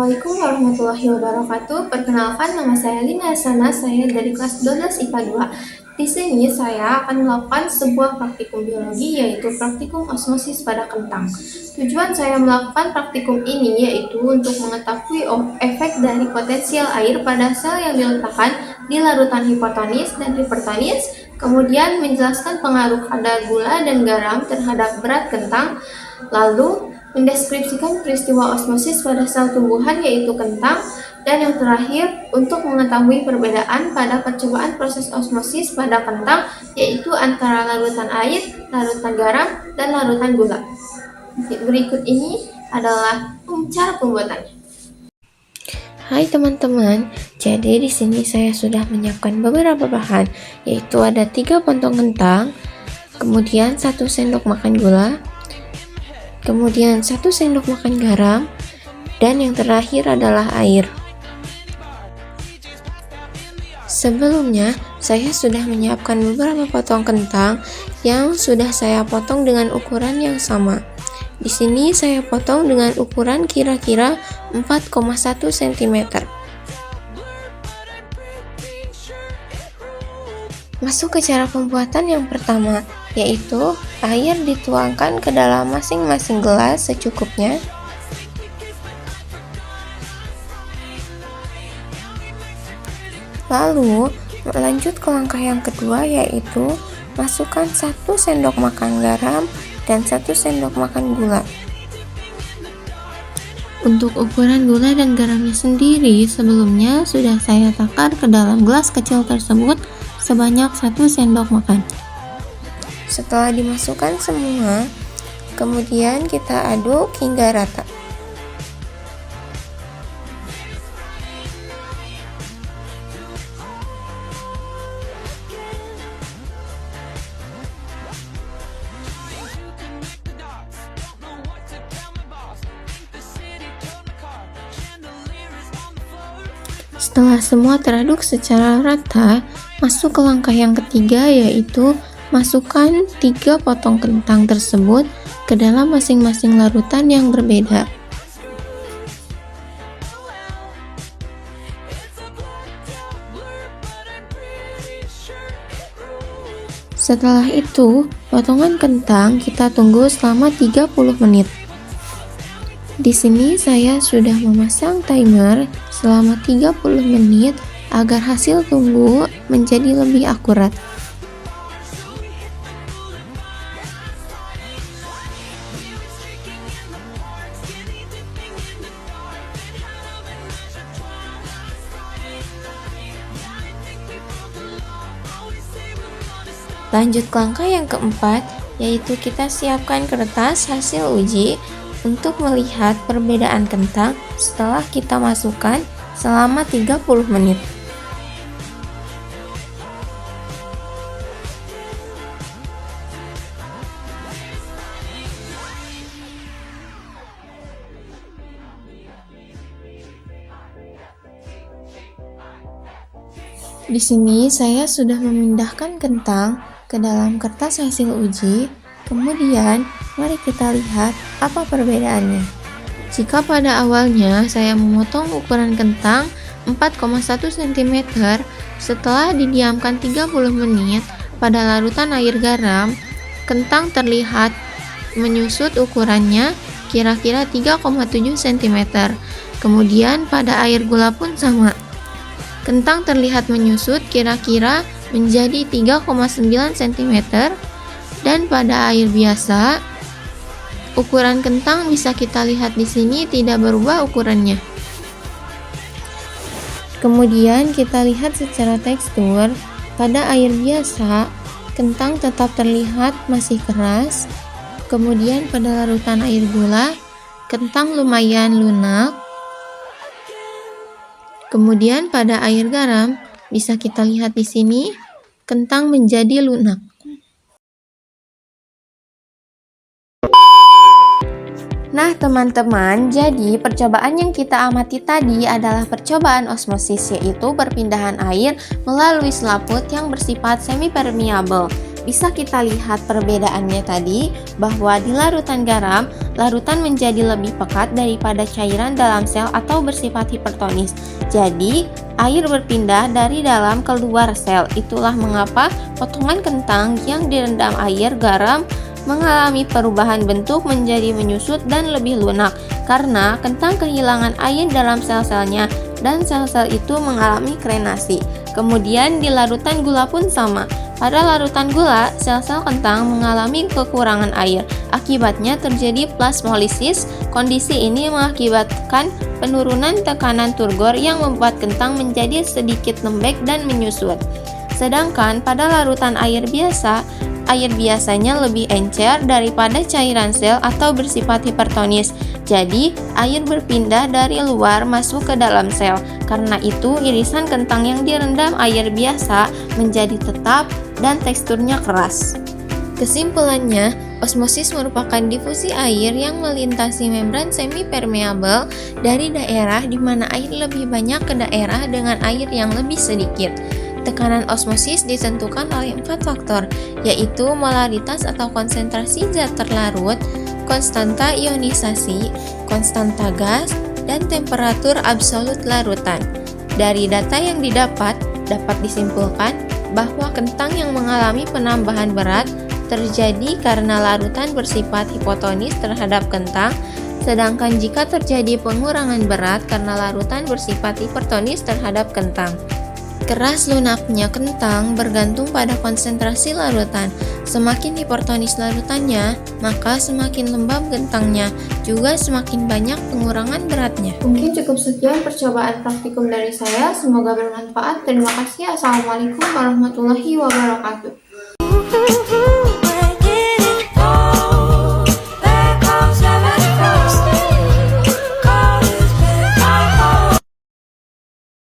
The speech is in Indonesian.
Assalamualaikum warahmatullahi wabarakatuh. Perkenalkan, nama saya Lina Sana, saya dari kelas 12 IPA 2. Di sini saya akan melakukan sebuah praktikum biologi, yaitu praktikum osmosis pada kentang. Tujuan saya melakukan praktikum ini yaitu untuk mengetahui efek dari potensial air pada sel yang diletakkan di larutan hipotonis dan hipertonis, kemudian menjelaskan pengaruh kadar gula dan garam terhadap berat kentang, lalu mendeskripsikan peristiwa osmosis pada sel tumbuhan yaitu kentang, dan yang terakhir untuk mengetahui perbedaan pada percobaan proses osmosis pada kentang yaitu antara larutan air, larutan garam, dan larutan gula. Berikut ini adalah cara pembuatannya. Hai teman-teman, jadi di sini saya sudah menyiapkan beberapa bahan, yaitu ada 3 potong kentang, kemudian 1 sendok makan gula, kemudian 1 sendok makan garam, dan yang terakhir adalah air. Sebelumnya, saya sudah menyiapkan beberapa potong kentang yang sudah saya potong dengan ukuran yang sama. Di sini saya potong dengan ukuran kira-kira 4,1 cm. Masuk ke cara pembuatan yang pertama, yaitu air dituangkan ke dalam masing-masing gelas secukupnya. Lalu, lanjut ke langkah yang kedua, yaitu masukkan 1 sendok makan garam dan 1 sendok makan gula. Untuk ukuran gula dan garamnya sendiri, sebelumnya sudah saya takar ke dalam gelas kecil tersebut sebanyak 1 sendok makan. Setelah dimasukkan semua, kemudian kita aduk hingga rata. Setelah semua teraduk secara rata, masuk ke langkah yang ketiga, yaitu masukkan 3 potong kentang tersebut ke dalam masing-masing larutan yang berbeda. Setelah itu, potongan kentang kita tunggu selama 30 menit. Di sini saya sudah memasang timer selama 30 menit agar hasil tunggu menjadi lebih akurat. Lanjut ke langkah yang keempat, yaitu kita siapkan kertas hasil uji untuk melihat perbedaan kentang setelah kita masukkan selama 30 menit. Di sini saya sudah memindahkan kentang ke dalam kertas hasil uji. Kemudian, mari kita lihat apa perbedaannya. Jika pada awalnya saya memotong ukuran kentang 4,1 cm, setelah didiamkan 30 menit pada larutan air garam, kentang terlihat menyusut ukurannya kira-kira 3,7 cm. Kemudian pada air gula pun sama. Kentang terlihat menyusut kira-kira menjadi 3,9 cm. Dan pada air biasa, ukuran kentang bisa kita lihat di sini tidak berubah ukurannya. Kemudian kita lihat secara tekstur, pada air biasa, kentang tetap terlihat masih keras. Kemudian pada larutan air gula, kentang lumayan lunak. Kemudian pada air garam, bisa kita lihat di sini, kentang menjadi lunak. Nah teman-teman, jadi percobaan yang kita amati tadi adalah percobaan osmosis, yaitu perpindahan air melalui selaput yang bersifat semi-permeable. Bisa kita lihat perbedaannya tadi, bahwa di larutan garam, larutan menjadi lebih pekat daripada cairan dalam sel atau bersifat hipertonis. Jadi, air berpindah dari dalam ke luar sel. Itulah mengapa potongan kentang yang direndam air garam mengalami perubahan bentuk menjadi menyusut dan lebih lunak, karena kentang kehilangan air dalam sel-selnya dan sel-sel itu mengalami krenasi. Kemudian di larutan gula pun sama. Pada larutan gula, sel-sel kentang mengalami kekurangan air. Akibatnya terjadi plasmolisis. Kondisi ini mengakibatkan penurunan tekanan turgor yang membuat kentang menjadi sedikit lembek dan menyusut. Sedangkan pada larutan air biasa, air biasanya lebih encer daripada cairan sel atau bersifat hipertonis. Jadi, air berpindah dari luar masuk ke dalam sel. Karena itu, irisan kentang yang direndam air biasa menjadi tetap dan teksturnya keras. Kesimpulannya, osmosis merupakan difusi air yang melintasi membran semi-permeabel dari daerah di mana air lebih banyak ke daerah dengan air yang lebih sedikit. Tekanan osmosis ditentukan oleh 4 faktor, yaitu molaritas atau konsentrasi zat terlarut, konstanta ionisasi, konstanta gas, dan temperatur absolut larutan. Dari data yang dapat disimpulkan bahwa kentang yang mengalami penambahan berat terjadi karena larutan bersifat hipotonis terhadap kentang, sedangkan jika terjadi pengurangan berat karena larutan bersifat hipertonis terhadap kentang. Keras lunaknya kentang bergantung pada konsentrasi larutan. Semakin hipertonis larutannya, maka semakin lembab kentangnya, juga semakin banyak pengurangan beratnya. Mungkin cukup sekian percobaan praktikum dari saya, semoga bermanfaat. Terima kasih. Assalamualaikum warahmatullahi wabarakatuh.